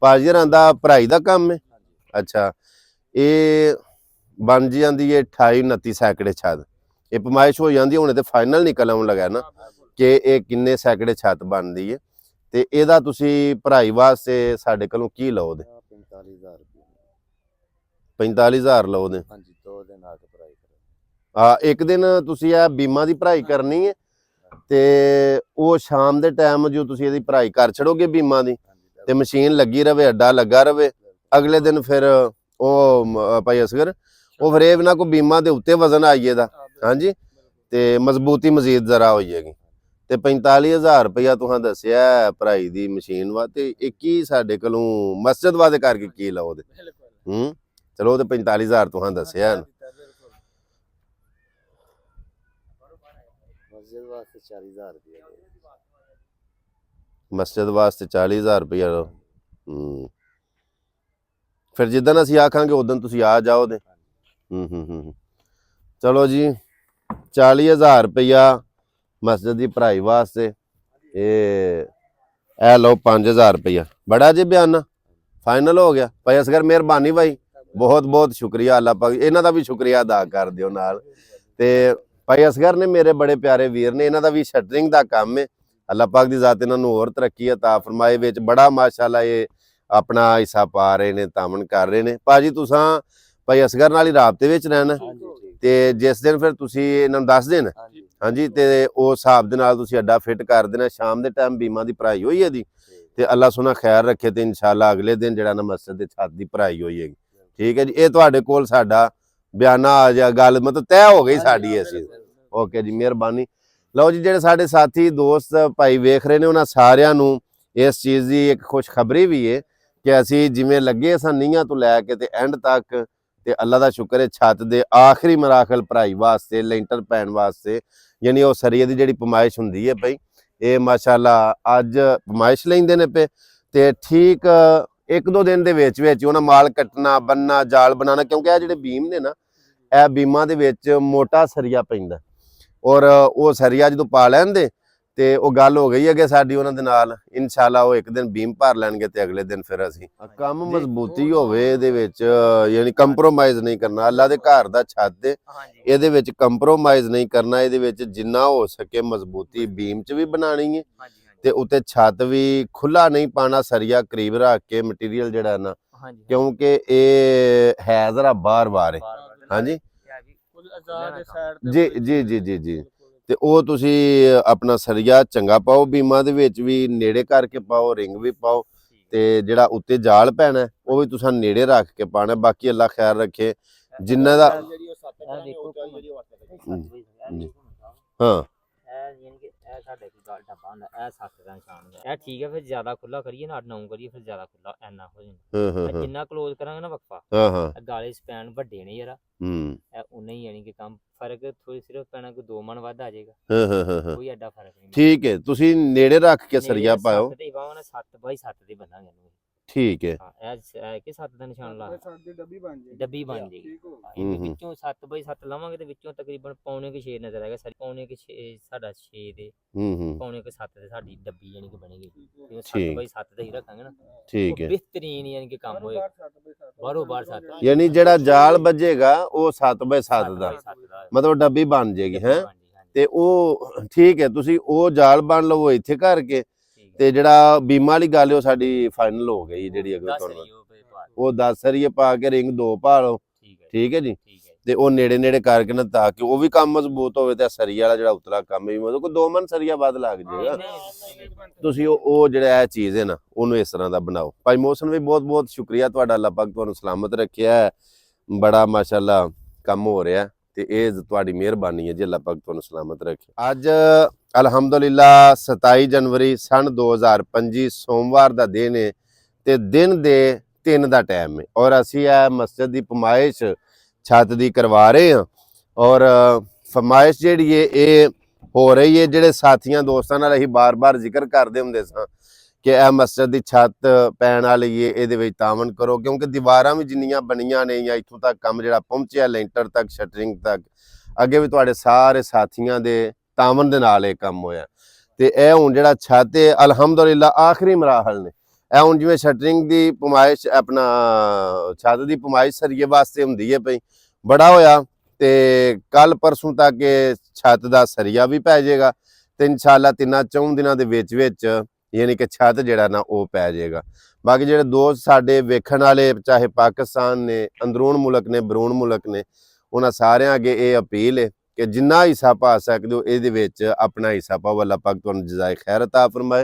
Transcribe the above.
ਭਾਜੀ ਹਰਾਂ ਦਾ ਭਰਾਈ ਦਾ ਕੰਮ ਹੈ। ਅੱਛਾ, ਇਹ ਬਣ ਜਾਂਦੀ ਹੈ 28-29 ਸੈਕੜੇ ਛੱਤ। ਇਹ ਪਮਾਇਸ਼ ਹੋ ਜਾਂਦੀ ਹੁਣ ਤੇ ਫਾਈਨਲ ਨਿਕਲ ਆਉਣ ਲੱਗਾ ਨਾ ਕਿ ਇਹ ਕਿੰਨੇ ਸੈਕੜੇ ਛੱਤ ਬਣਦੀ ਹੈ। ਤੇ ਇਹਦਾ ਤੁਸੀਂ ਭਰਾਈ ਵਾਸਤੇ ਸਾਡੇ ਕੋਲੋਂ ਕੀ ਲਓਗੇ? 45,000 ਰੁਪਏ। 45,000 ਲਓਗੇ? ਹਾਂਜੀ, 2 ਦਿਨ ਆ ਕੇ ਭਰਾਈ ਕਰੋ। ਹਾਂ, ਇੱਕ ਦਿਨ ਤੁਸੀਂ ਇਹ ਬੀਮਾ ਦੀ ਭਰਾਈ ਕਰਨੀ ਹੈ ਤੇ ਉਹ ਸ਼ਾਮ ਦੇ ਟਾਈਮ ਜੋ ਤੁਸੀਂ ਇਹਦੀ ਭਰਾਈ ਕਰ ਛੜੋਗੇ ਬੀਮਾ ਦੀ ਤੇ ਮਸ਼ੀਨ ਲੱਗੀ ਰਵੇ, ਅੱਡਾ ਲੱਗਾ ਰਵੇ। ਅਗਲੇ ਦਿਨ ਫਿਰ ਉਹ ਭਾਈ ਅਸਗਰ ਉਹ ਫਿਰ ਇਹ ਨਾ ਕੋਈ ਬੀਮਾ ਦੇ ਉੱਤੇ ਵਜ਼ਨ ਆਈਏ ਦਾ। ਹਾਂਜੀ, ਤੇ ਮਜ਼ਬੂਤੀ ਮਜ਼ੀਦ ਜ਼ਰਾ ਹੋ ਜਾਏਗੀ। ਤੇ 45,000 ਰੁਪਇਆ ਤੁਹਾਂ ਦੱਸਿਆ ਭਰਾਈ ਦੀ ਮਸ਼ੀਨ ਵਾ ਤੇ ਇਹ ਕੀ ਸਾਡੇ ਕੋਲੋਂ ਮਸਜਿਦ ਵਾਦੇ ਕਰਕੇ ਕੀ ਲਓਗੇ? ਚਲੋ ਤੇ 45,000 ਤੁਹਾਂ ਦੱਸਿਆ। ਮਸਜਿਦ ਵਾਸਤੇ 40,000 ਰੁਪਏ। ਮਸਜਿਦ ਵਾਸਤੇ 40,000 ਰੁਪਇਆ। ਫਿਰ ਜਿੱਦਣ ਅਸੀਂ ਆਖਾਂਗੇ ਉਦੋਂ ਤੁਸੀਂ ਆ ਜਾਓ ਤੇ ਚਲੋ ਜੀ 40,000 ਰੁਪਇਆ ਮਸਜਿਦ ਦੀ ਭਰਾਈ ਵਾਸਤੇ। ਇਹ ਲਓ 5,000 ਰੁਪਇਆ। ਬੜਾ ਜੀ ਬਿਆਨਾ ਫਾਈਨਲ ਹੋ ਗਿਆ। ਭਾਈ ਅਸਗਰ ਮਿਹਰਬਾਨੀ ਭਾਈ, ਬਹੁਤ ਬਹੁਤ ਸ਼ੁਕਰੀਆ। ਅੱਲਾਹ ਪਾਕ ਇਹਨਾਂ ਦਾ ਵੀ ਸ਼ੁਕਰੀਆ ਅਦਾ ਕਰ ਦਿਓ ਨਾਲ। ਤੇ ਭਾਈ ਅਸਗਰ ਨੇ ਮੇਰੇ ਬੜੇ ਪਿਆਰੇ ਵੀਰ ਨੇ, ਇਹਨਾਂ ਦਾ ਵੀ ਸ਼ਟਰਿੰਗ ਦਾ ਕੰਮ ਹੈ। ਅੱਲਾਹ ਪਾਕ ਦੀ ਜ਼ਾਤ ਇਹਨਾਂ ਨੂੰ ਹੋਰ ਤਰੱਕੀ ਅਤਾ ਫਰਮਾਏ। ਵਿੱਚ ਬੜਾ ਮਾਸ਼ਾਅੱਲਾ ਇਹ ਆਪਣਾ ਹਿੱਸਾ ਪਾ ਰਹੇ ਨੇ, ਤਾਮਨ ਕਰ ਰਹੇ ਨੇ। ਭਾਜੀ ਤੁਸਾਂ ਭਾਈ ਅਸਗਰ ਨਾਲ ਹੀ ਰਾਬਤੇ ਵਿੱਚ ਰਹਿਣਾ ਤੇ ਜਿਸ ਦਿਨ ਫਿਰ ਤੁਸੀਂ ਇਹਨਾਂ ਨੂੰ ਦੱਸ ਦੇਣ। ਹਾਂਜੀ, ਤੇ ਉਸ ਹਿਸਾਬ ਦੇ ਨਾਲ ਤੁਸੀਂ ਅੱਡਾ ਫਿੱਟ ਕਰ ਦੇਣਾ। ਸ਼ਾਮ ਦੇ ਟਾਈਮ ਬੀਮਾ ਦੀ ਭਰਾਈ ਹੋਈ ਇਹਦੀ ਤੇ ਅੱਲਾਹ ਸੋਨਾ ਖੈਰ ਰੱਖੇ ਤੇ ਇਨਸ਼ਾਅੱਲਾ ਅਗਲੇ ਦਿਨ ਜਿਹੜਾ ਨਾ ਮਸਜਿਦ ਦੇ ਛੱਤ ਦੀ ਭਰਾਈ ਹੋਈ ਹੈਗੀ। ਠੀਕ ਹੈ ਜੀ, ਇਹ ਤੁਹਾਡੇ ਕੋਲ ਸਾਡਾ ਬਿਆਨਾ ਆ ਜਾ, ਗੱਲ ਮਤਲਬ ਤੈਅ ਹੋ ਗਈ ਸਾਡੀ ਅਸੀਂ। ਓਕੇ ਜੀ, ਮਿਹਰਬਾਨੀ। ਲਓ ਜੀ, ਜਿਹੜੇ ਸਾਡੇ ਸਾਥੀ ਦੋਸਤ ਭਾਈ ਵੇਖ ਰਹੇ ਨੇ ਉਹਨਾਂ ਸਾਰਿਆਂ ਨੂੰ ਇਸ ਚੀਜ਼ ਦੀ ਇੱਕ ਖੁਸ਼ਖਬਰੀ ਵੀ ਹੈ ਕਿ ਅਸੀਂ ਜਿਵੇਂ ਲੱਗੇ ਸਾਂ ਨੀਹਾਂ ਤੋਂ ਲੈ ਕੇ ਤੇ ਐਂਡ ਤੱਕ, ਤੇ ਅੱਲਾ ਦਾ ਸ਼ੁਕਰ ਹੈ ਛੱਤ ਦੇ ਆਖਰੀ ਮਰਾਖਲ ਭਰਾਈ ਵਾਸਤੇ, ਲੈਂਟਰ ਪੈਣ ਵਾਸਤੇ, ਯਾਨੀ ਉਹ ਸਰੀਏ ਦੀ ਜਿਹੜੀ ਪਮਾਇਸ਼ ਹੁੰਦੀ ਹੈ ਭਾਈ, ਇਹ ਮਾਸ਼ਾਅੱਲਾ ਅੱਜ ਪਮਾਇਸ਼ ਲੈਂਦੇ ਨੇ ਪਏ ਤੇ ਠੀਕ 1-2 ਦਿਨ ਦੇ ਵਿੱਚ ਉਹਨਾਂ ਮਾਲ ਕੱਟਣਾ, ਬੰਨਣਾ, ਜਾਲ ਬਣਾਉਣਾ। ਕਿਉਂਕਿ ਇਹ ਜਿਹੜੇ ਬੀਮ ਨੇ ਨਾ, ਇਹ ਬੀਮਾਂ ਦੇ ਵਿੱਚ ਮੋਟਾ ਸਰੀਆ ਪੈਂਦਾ ਔਰ ਉਹ ਸਰੀਆ ਜਦੋਂ ਪਾ ਲੈਣਦੇ ਤੇ ਉਹ ਗੱਲ ਹੋ ਗਈ ਅੱਗੇ ਸਾਡੀ ਉਹਨਾਂ ਦੇ ਨਾਲ। ਇਨਸ਼ਾਅੱਲਾ ਉਹ ਇੱਕ ਦਿਨ ਬੀਮ ਭਰ ਲੈਣਗੇ ਤੇ ਅਗਲੇ ਦਿਨ ਫਿਰ ਅਸੀਂ ਕੰਮ ਮਜ਼ਬੂਤੀ ਹੋਵੇ ਇਹਦੇ ਵਿੱਚ, ਯਾਨੀ ਕੰਪਰੋਮਾਈਜ਼ ਨਹੀਂ ਕਰਨਾ। ਅੱਲਾ ਦੇ ਘਰ ਦਾ ਛੱਤ ਹੈ, ਇਹਦੇ ਵਿੱਚ ਕੰਪਰੋਮਾਈਜ਼ ਨਹੀਂ ਕਰਨਾ। ਇਹਦੇ ਵਿੱਚ ਜਿੰਨਾ ਹੋ ਸਕੇ ਮਜ਼ਬੂਤੀ ਬੀਮ 'ਚ ਵੀ ਬਣਾਉਣੀ ਹੈ ਤੇ ਉੱਤੇ ਛੱਤ ਵੀ ਖੁੱਲਾ ਨਹੀਂ ਪਾਣਾ, ਸਰੀਆ ਕਰੀਬ ਰੱਖ ਕੇ ਮਟੀਰੀਅਲ ਜਿਹੜਾ ਨਾ, ਕਿਉਂਕਿ ਇਹ ਹੈ ਜ਼ਰਾ ਬਾਰ-ਬਾਰ ਹੈ। ਹਾਂਜੀ ਜੀ ਜੀ ਜੀ ਜੀ ਜੀ, ਤੇ ਉਹ ਤੁਸੀਂ ਆਪਣਾ ਸਰੀਆ ਚੰਗਾ ਪਾਓ, ਬੀਮਾ ਦੇ ਵਿੱਚ ਵੀ ਨੇੜੇ ਕਰਕੇ ਪਾਓ, ਰਿੰਗ ਵੀ ਪਾਓ ਤੇ ਜਿਹੜਾ ਉੱਤੇ ਜਾਲ ਪੈਣਾ ਉਹ ਵੀ ਤੁਸੀਂ ਨੇੜੇ ਰੱਖ ਕੇ ਪਾਣਾ। ਬਾਕੀ ਅੱਲਾ ਖੈਰ ਰੱਖੇ ਜਿੰਨਾ ਦਾ। ਹਾਂ, ਸਾਡੇ ਕੋਲ ਡੱਬਾ ਹੁੰਦਾ ਇਹ 7 ਦਾ ਨਿਸ਼ਾਨ ਹੈ। ਇਹ ਠੀਕ ਹੈ, ਫਿਰ ਜ਼ਿਆਦਾ ਖੁੱਲਾ ਕਰੀਏ ਨਾ 8-9 ਕਰੀਏ ਫਿਰ ਜ਼ਿਆਦਾ ਖੁੱਲਾ ਐਨਾ ਹੋ ਜਾਂਦਾ। ਜਿੰਨਾ ਕਲੋਜ਼ ਕਰਾਂਗੇ ਨਾ ਵਕਫਾ, ਗਾਲੇ ਸਪੈਨ ਵੱਡੇ ਨੇ ਯਾਰ, ਇਹ ਉਨਾ ਹੀ ਯਾਨੀ ਕਿ ਕੰਮ ਫਰਕ ਥੋੜੀ ਸਿਰਫ ਪੈਣਾ, ਕੋਈ 2 ਮਣ ਵੱਧ ਆ ਜਾਏਗਾ, ਕੋਈ ਐਡਾ ਫਰਕ ਨਹੀਂ। ਠੀਕ ਹੈ, ਤੁਸੀਂ ਨੇੜੇ ਰੱਖ ਕੇ ਸਰੀਆ ਪਾਓ। 7x7 ਦੇ ਬਣਾਂਗੇ। ਠੀਕ ਹੈ, ਇਹ ਕਿ 7 ਦਾ ਨਿਸ਼ਾਨ ਲਾ ਡੱਬੀ ਬਣ ਜਾਏਗੀ। ਵਿੱਚੋਂ 7x7 ਲਾਵਾਂਗੇ ਤੇ ਵਿੱਚੋਂ ਤਕਰੀਬਨ ਪੌਣੇ ਕੁ 6 ਨਜ਼ਰ ਆਏਗਾ। ਪੌਣੇ ਕੁ 6 ਸਾਡਾ 6 ਦੇ ਪੌਣੇ ਕੁ 7 ਦੇ ਸਾਡੀ ਡੱਬੀ ਯਾਨੀ ਕਿ ਬਣੇਗੀ। 7x7 ਦਾ ਹੀ ਰੱਖਾਂਗੇ ਨਾ, ਠੀਕ ਹੈ, ਬਿਹਤਰੀਨ ਯਾਨੀ ਕਿ ਕੰਮ ਹੋਏਗਾ। ਬਾਰੋ ਬਾਰ 7 ਯਾਨੀ ਜਿਹੜਾ ਜਾਲ ਵੱਜੇਗਾ ਉਹ 7x7 ਦਾ ਮਤਲਬ ਡੱਬੀ ਬਣ ਜਾਏਗੀ ਹੈ। ਤੇ ਉਹ ਠੀਕ ਹੈ, ਤੁਸੀਂ ਉਹ ਜਾਲ ਬਣ ਲਵੋ ਇੱਥੇ ਕਰਕੇ ਤੇ ਜਿਹੜਾ ਬੀਮਾ ਵਾਲੀ ਗੱਲ ਉਹ ਸਾਡੀ ਫਾਈਨਲ ਹੋ ਗਈ। ਜਿਹੜੀ ਅਗਰ ਤੁਹਾਨੂੰ ਉਹ 10 ਸਰੀਏ ਪਾ ਕੇ ਰਿੰਗ 2 ਪਾ ਲਓ। ਠੀਕ ਹੈ ਜੀ, ਤੇ ਉਹ ਨੇੜੇ ਨੇੜੇ ਕਰਕੇ ਨਾ ਤਾਂ ਕਿ ਉਹ ਵੀ ਕੰਮ ਮਜ਼ਬੂਤ ਹੋਵੇ ਤੇ ਸਰੀਏ ਵਾਲਾ ਜਿਹੜਾ ਉਤਲਾ ਕੰਮ ਵੀ ਮਤਲਬ ਕੋਈ 2 ਮਣ ਸਰੀਆ ਵੱਧ ਲੱਗ ਜਾਏਗਾ। ਤੁਸੀਂ ਉਹ ਜਿਹੜਾ ਇਹ ਚੀਜ਼ ਹੈ ਨਾ ਉਹਨੂੰ ਇਸ ਤਰ੍ਹਾਂ ਦਾ ਬਣਾਓ। ਭਾਈ ਮੋਹਸਨ ਵੀ ਬਹੁਤ ਬਹੁਤ ਸ਼ੁਕਰੀਆ ਤੁਹਾਡਾ, ਅੱਲਾਹ ਪਾਕ ਤੁਹਾਨੂੰ ਸਲਾਮਤ ਰੱਖਿਆ। ਬੜਾ ਮਾਸ਼ਾਅੱਲਾ ਕੰਮ ਹੋ ਰਿਹਾ ਤੇ ਇਹ ਤੁਹਾਡੀ ਮਿਹਰਬਾਨੀ ਹੈ ਜੀ, ਅੱਲਾਹ ਪਾਕ ਤੁਹਾਨੂੰ ਸਲਾਮਤ ਰੱਖੇ। ਅੱਜ ਅਲਹਮਦੁਲਿਲਾ 27 ਜਨਵਰੀ ਸਨ 2025 ਸੋਮਵਾਰ ਦਾ ਦਿਨ ਹੈ ਤੇ ਦਿਨ ਦੇ 3 ਦਾ ਟਾਈਮ ਹੈ ਔਰ ਅਸੀਂ ਇਹ ਮਸਜਿਦ ਦੀ ਪਮਾਇਸ਼ ਛੱਤ ਦੀ ਕਰਵਾ ਰਹੇ ਹਾਂ। ਔਰ ਫਰਮਾਇਸ਼ ਜਿਹੜੀ ਹੈ ਇਹ ਹੋ ਰਹੀ ਹੈ, ਜਿਹੜੇ ਸਾਥੀਆਂ ਦੋਸਤਾਂ ਨਾਲ ਅਸੀਂ ਬਾਰ-ਬਾਰ ਜ਼ਿਕਰ ਕਰਦੇ ਹੁੰਦੇ ਸਾਂ ਕਿ ਇਹ ਮਸਜਿਦ ਦੀ ਛੱਤ ਪੈਣ ਵਾਲੀ ਹੈ, ਇਹਦੇ ਵਿੱਚ ਤਾਵਨ ਕਰੋ। ਕਿਉਂਕਿ ਦੀਵਾਰਾਂ ਵੀ ਜਿੰਨੀਆਂ ਬਣੀਆਂ ਨੇ ਜਾਂ ਇੱਥੋਂ ਤੱਕ ਕੰਮ ਜਿਹੜਾ ਪਹੁੰਚਿਆ ਲੈਂਟਰ ਤੱਕ, ਸ਼ਟਰਿੰਗ ਤੱਕ, ਅੱਗੇ ਵੀ ਤੁਹਾਡੇ ਸਾਰੇ ਸਾਥੀਆਂ ਦੇ ਤਾਵਨ ਦੇ ਨਾਲ ਇਹ ਕੰਮ ਹੋਇਆ। ਤੇ ਇਹ ਹੁਣ ਜਿਹੜਾ ਛੱਤ ਹੈ ਅਲਹਮਦੁਲਿਲਾ ਆਖਰੀ ਮਰਾਹਲ ਨੇ, ਇਹ ਹੁਣ ਜਿਵੇਂ ਸ਼ਟਰਿੰਗ ਦੀ ਪਮਾਇਸ਼ ਆਪਣਾ ਛੱਤ ਦੀ ਪਮਾਇਸ਼ ਸਰੀਏ ਵਾਸਤੇ ਹੁੰਦੀ ਹੈ ਪਈ, ਬੜਾ ਹੋਇਆ ਤੇ ਕੱਲ ਪਰਸੋਂ ਤੱਕ ਇਹ ਛੱਤ ਦਾ ਸਰੀਆ ਵੀ ਪੈ ਜਾਏਗਾ ਤੇ ਇਨਸ਼ਾਅੱਲਾ 3-4 ਦਿਨਾਂ ਦੇ ਵਿੱਚ ਯਾਨੀ ਕਿ ਛੱਤ ਜਿਹੜਾ ਨਾ ਉਹ ਪੈ ਜਾਏਗਾ। ਬਾਕੀ ਜਿਹੜੇ ਦੋਸਤ ਸਾਡੇ ਵੇਖਣ ਵਾਲੇ ਚਾਹੇ ਪਾਕਿਸਤਾਨ ਨੇ, ਅੰਦਰੂਨ ਮੁਲਕ ਨੇ, ਬਰੂਨ ਮੁਲਕ ਨੇ, ਉਹਨਾਂ ਸਾਰਿਆਂ ਅੱਗੇ ਇਹ ਅਪੀਲ ਹੈ ਕਿ ਜਿੰਨਾ ਹਿੱਸਾ ਪਾ ਸਕਦੇ ਹੋ ਇਹਦੇ ਵਿੱਚ ਆਪਣਾ ਹਿੱਸਾ ਪਾਓ। ਅੱਲਾਹ ਪਾਕ ਤੁਹਾਨੂੰ ਜਜ਼ਾਏ ਖੈਰ ਅਤਾ ਫਰਮਾਏ।